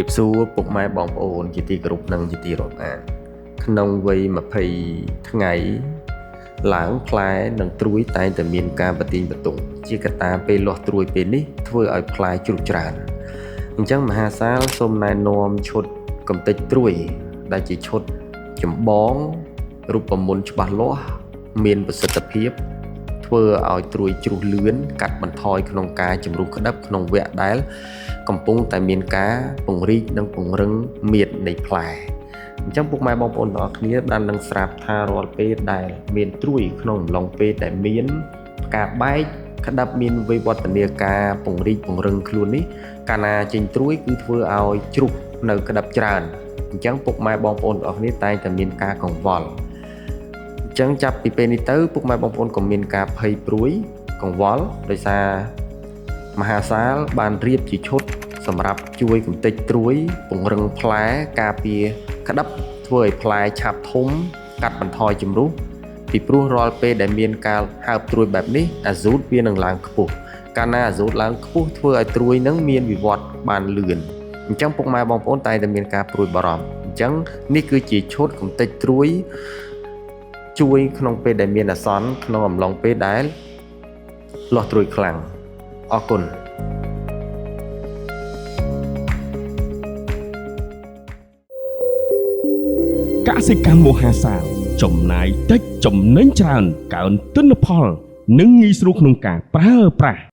រៀបសួរពុកម៉ែបងប្អូនជាទីគោរពនិងជាទីរាប់អានក្នុងវ័យ20ថ្ងៃឡើងផ្លែនិងត្រួយតែងតែមានការប្រទីងបន្ទង់ជាកត្តាពេលលាស់ត្រួយពេលនេះធ្វើឲ្យផ្លែជ្រុះច្រើនអញ្ចឹងមហាសាលសូមណែនាំឈុតកំទេចត្រួយដែលជាឈុតចម្បងរូបមន្តច្បាស់លាស់មានប្រសិទ្ធភាពធ្វើឲ្យត្រួយជ្រុះលឿនកាត់បន្ថយក្នុងការជំរុះក្តឹបក្នុងវគ្គដែលកំពុងតែមានការពង្រីកនិងពង្រឹងមៀតនៃផ្លែអញ្ចឹងពុកម៉ែបងប្អូនទាំងអស់គ្នាបាននឹងស្រាប់ថារាល់ពេលដែលមានត្រួយក្នុងអំឡុងពេលដែលមានការបែកក្តឹបមានវិវឌ្ឍនាការពង្រីកពង្រឹងខ្លួននេះកាលណាចេញត្រួយគឺធ្វើឲ្យជ្រុះនៅក្តឹបច្រើនអញ្ចឹងពុកម៉ែបងប្អូនទាំងអស់គ្នាតែងតែមានការកង្វល់អញ្ចឹងចាប់ពីពេលនេះទៅពុកម៉ែបងប្អូនក៏មានការភ័យព្រួយកង្វល់ដោយសារមហាសាលបានរៀបជាឈុតសម្រាប់ជួយកំទេចត្រួយពង្រឹងផ្លែការពារក្តឹបធ្វើឲ្យផ្លែឆាប់ធំកាត់បន្ថយជំរុះពីព្រោះរាល់ពេលដែលមានការហើបត្រួយបែបនេះអាស៊ូតវានឹងឡើងខ្ពស់កាលណាអាស៊ូតឡើងខ្ពស់ធ្វើឲ្យត្រួយនឹងមានវិវត្តបានលឿនអញ្ចឹងពុកម៉ែបងប្អូនតែមានការព្រួយបារម្ភអញ្ចឹងនេះគឺជាឈុតកំទេចត្រួយជួយក្នុងពេលដែលមានអាសន្នក្នុងអំឡុងពេលដែលលាស់ត្រួយខ្លាំងអរគុណកសិកម្មមហាសាលចំណាយតិចចំណេញច្រើនកើនទិន្នផលនិងងាយស្រួលក្នុងការប្រើប្រាស់